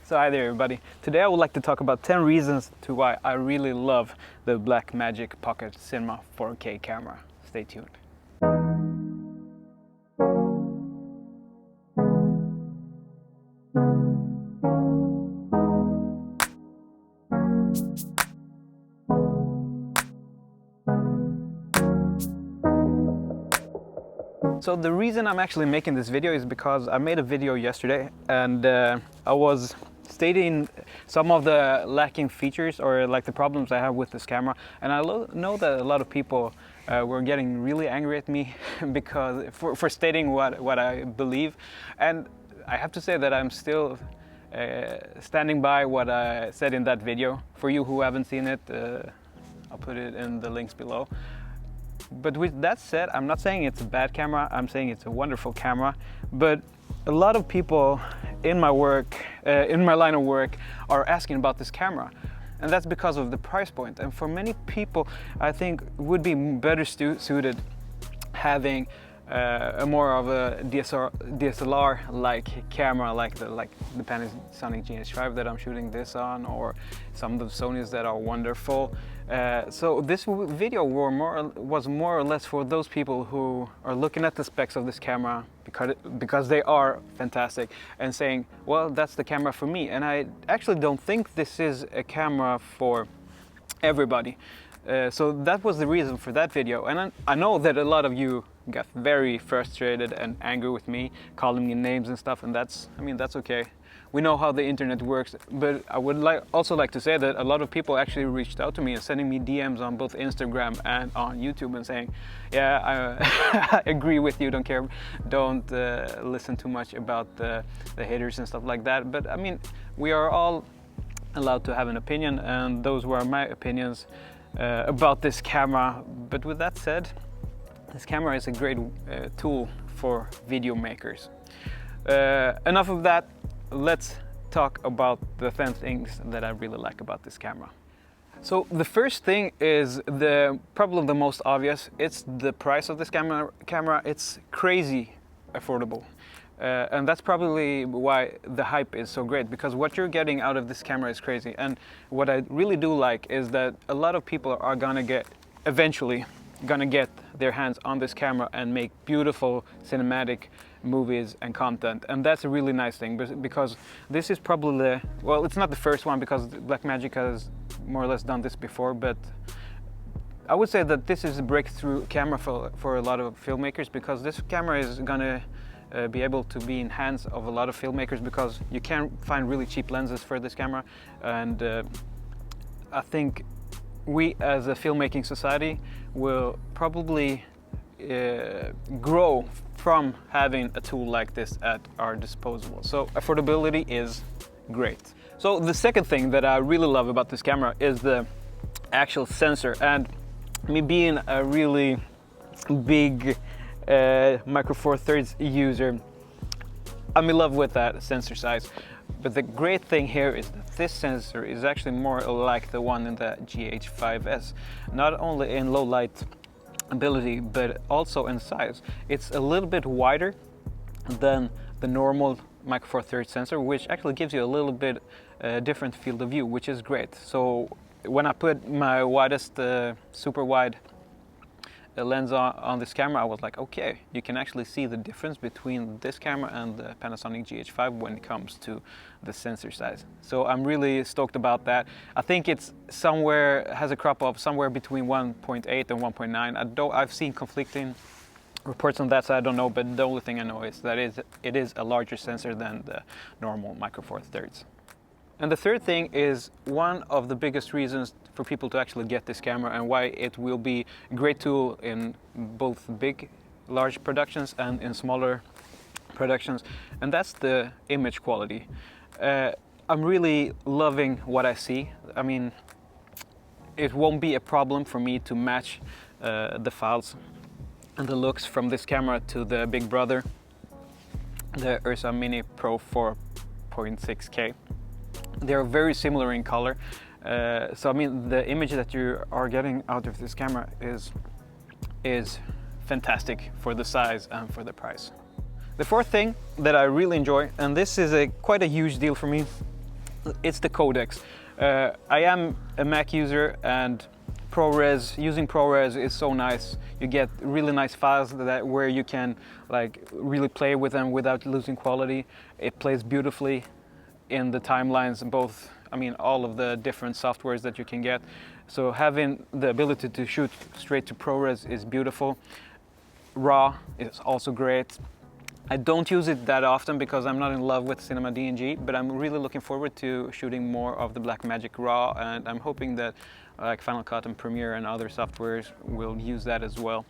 So hi there everybody. Today I would like to talk about 10 reasons to why I really love the Blackmagic Pocket Cinema 4K camera. Stay tuned. So the reason I'm actually making this video is because I made a video yesterday and I was stating some of the lacking features or like the problems I have with this camera, and I know that a lot of people were getting really angry at me because for stating what I believe, and I have to say that I'm still standing by what I said in that video. For you who haven't seen it, I'll put it in the links below. But with that said, I'm not saying it's a bad camera, I'm saying it's a wonderful camera. But a lot of people in my work, in my line of work, are asking about this camera. And that's because of the price point. And for many people, I think would be better suited having a more of a DSLR-like camera, like the Panasonic GH5 that I'm shooting this on, or some of the Sonys that are wonderful. So this video was more or less for those people who are looking at the specs of this camera because they are fantastic and saying, well, that's the camera for me. And I actually don't think this is a camera for everybody. So that was the reason for that video. And I know that a lot of you got very frustrated and angry with me, calling me names and stuff, and that's okay. We know how the internet works, but I would also like to say that a lot of people actually reached out to me and sending me DMs on both Instagram and on YouTube and saying, yeah, I agree with you, don't listen too much about the haters and stuff like that. But I mean, we are all allowed to have an opinion, and those were my opinions about this camera. But with that said, this camera is a great tool for video makers. Enough of that. Let's talk about the 10 things that I really like about this camera. So the first thing is probably the most obvious. It's the price of this camera. It's crazy affordable. And that's probably why the hype is so great, because what you're getting out of this camera is crazy. And what I really do like is that a lot of people are eventually gonna get their hands on this camera and make beautiful cinematic movies and content. And that's a really nice thing, because this is probably well, it's not the first one, because Blackmagic has more or less done this before, but I would say that this is a breakthrough camera for a lot of filmmakers, because this camera is gonna be able to be in hands of a lot of filmmakers, because you can find really cheap lenses for this camera. And I think we as a filmmaking society will probably grow from having a tool like this at our disposal. So affordability is great. So the second thing that I really love about this camera is the actual sensor. And me being a really big Micro Four Thirds user, I'm in love with that sensor size. But the great thing here is that this sensor is actually more like the one in the GH5S, not only in low light ability, but also in size. It's a little bit wider than the normal Micro Four Thirds sensor, which actually gives you a little bit different field of view, which is great. So when I put my widest super wide lens on this camera, I was like, okay, you can actually see the difference between this camera and the Panasonic GH5 when it comes to the sensor size. So I'm really stoked about that. I think it's has a crop of somewhere between 1.8 and 1.9. I've seen conflicting reports on that, so I don't know, but the only thing I know is that it is a larger sensor than the normal Micro Four Thirds. And the third thing is one of the biggest reasons for people to actually get this camera, and why it will be a great tool in both large productions and in smaller productions, and that's the image quality. I'm really loving what I see. I mean, it won't be a problem for me to match the files and the looks from this camera to the big brother, the Ursa Mini Pro 4.6K. They're very similar in color, so I mean, the image that you are getting out of this camera is fantastic for the size and for the price. The fourth thing that I really enjoy, and this is quite a huge deal for me, it's the codecs. I am a Mac user, and using ProRes is so nice. You get really nice files where you can like really play with them without losing quality. It plays beautifully in the timelines, both, I mean, all of the different softwares that you can get. So having the ability to shoot straight to ProRes is beautiful. RAW is also great. I don't use it that often because I'm not in love with Cinema DNG, but I'm really looking forward to shooting more of the Blackmagic RAW, and I'm hoping that like Final Cut and Premiere and other softwares will use that as well.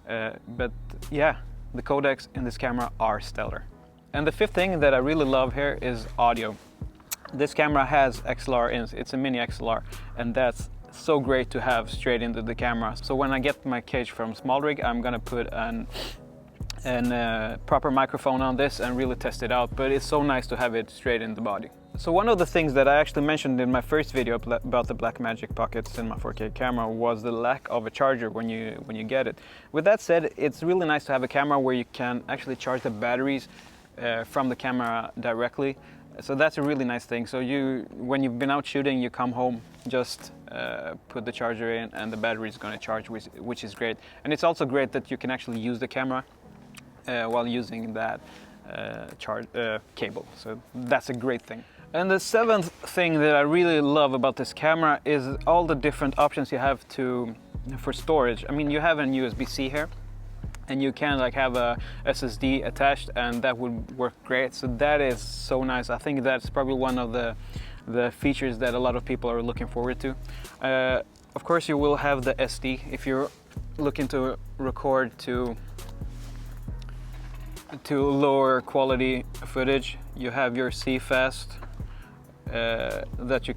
But yeah, the codecs in this camera are stellar. And the fifth thing that I really love here is audio. This camera has XLR in, it's a mini XLR, and that's so great to have straight into the camera. So when I get my cage from SmallRig, I'm gonna put an proper microphone on this and really test it out, but it's so nice to have it straight in the body. So one of the things that I actually mentioned in my first video about the Blackmagic Pocket Cinema 4K camera was the lack of a charger when you get it. With that said, it's really nice to have a camera where you can actually charge the batteries from the camera directly. So that's a really nice thing. So when you've been out shooting, you come home, just put the charger in and the battery is going to charge, which is great. And it's also great that you can actually use the camera while using that cable. So that's a great thing. And the seventh thing that I really love about this camera is all the different options you have for storage. I mean, you have an USB-C here, and you can like have a SSD attached, and that would work great. So that is so nice. I think that's probably one of the features that a lot of people are looking forward to. Of course, you will have the SD if you're looking to record to lower quality footage. You have your CFast that you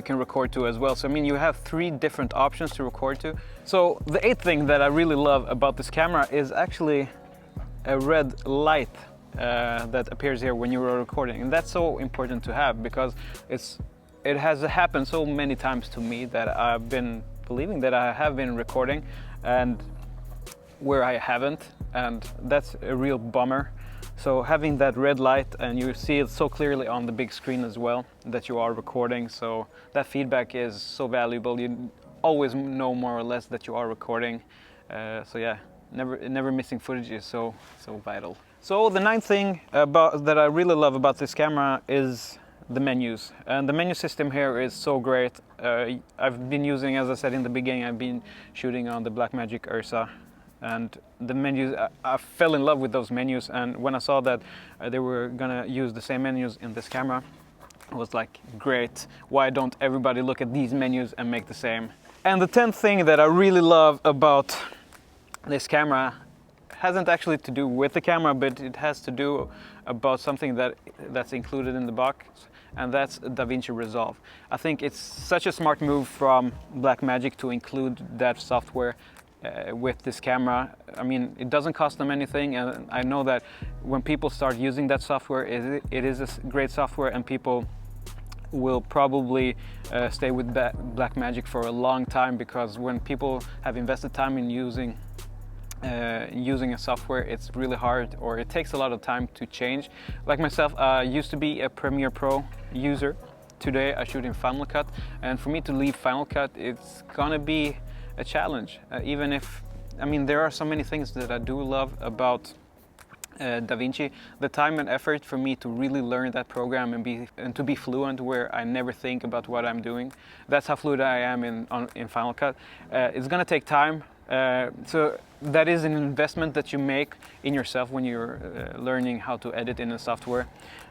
can record to as well. So I mean, you have 3 different options to record to. So the 8th thing that I really love about this camera is actually a red light that appears here when you are recording, and that's so important to have because it has happened so many times to me that I've been believing that I have been recording and where I haven't, and that's a real bummer. So having that red light, and you see it so clearly on the big screen as well that you are recording, so that feedback is so valuable. You always know more or less that you are recording. So yeah, never missing footage is so vital. So the 9th thing that I really love about this camera is the menus, and the menu system here is so great. I've been using, as I said in the beginning, I've been shooting on the Blackmagic Ursa, and the menus, I fell in love with those menus, and when I saw that they were gonna use the same menus in this camera, I was like, great, why don't everybody look at these menus and make the same? And the 10th thing that I really love about this camera hasn't actually to do with the camera, but it has to do about something that's included in the box, and that's DaVinci Resolve. I think it's such a smart move from Blackmagic to include that software with this camera. I mean, it doesn't cost them anything, and I know that when people start using that software, it is a great software, and people will probably stay with Blackmagic for a long time, because when people have invested time in using a software, it's really hard, or it takes a lot of time to change. Like myself, I used to be a Premiere Pro user. Today I shoot in Final Cut, and for me to leave Final Cut, it's gonna be a challenge. Even if, I mean, there are so many things that I do love about DaVinci. The time and effort for me to really learn that program and to be fluent, where I never think about what I'm doing. That's how fluent I am in Final Cut. It's gonna take time. So that is an investment that you make in yourself when you're learning how to edit in a software.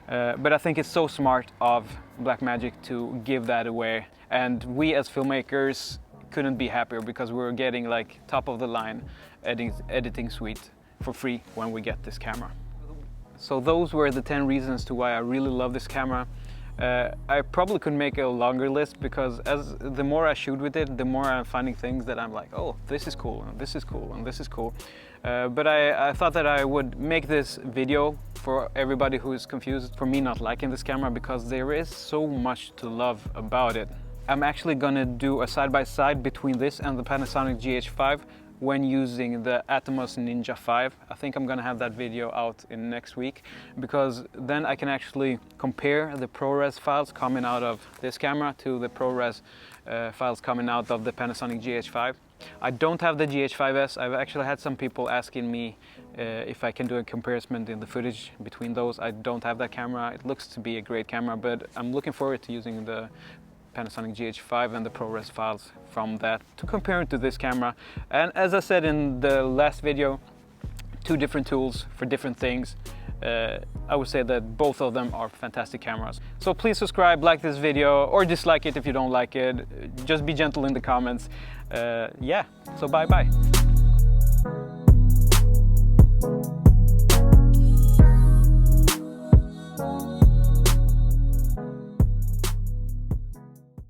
But I think it's so smart of Blackmagic to give that away. And we as filmmakers couldn't be happier, because we're getting like top of the line editing suite for free when we get this camera. So those were the 10 reasons to why I really love this camera. I probably could make a longer list, because the more I shoot with it, the more I'm finding things that I'm like, oh, this is cool, and this is cool, and this is cool. But I thought that I would make this video for everybody who is confused for me not liking this camera, because there is so much to love about it. I'm actually gonna do a side-by-side between this and the Panasonic GH5 when using the Atomos Ninja 5. I think I'm gonna have that video out in next week, because then I can actually compare the ProRes files coming out of this camera to the ProRes files coming out of the Panasonic GH5. I don't have the GH5S. I've actually had some people asking me if I can do a comparison in the footage between those. I don't have that camera. It looks to be a great camera, but I'm looking forward to using the Panasonic GH5 and the ProRes files from that to compare it to this camera. And as I said in the last video, two different tools for different things. I would say that both of them are fantastic cameras. So please subscribe, like this video, or dislike it if you don't like it. Just be gentle in the comments. Yeah, so bye bye.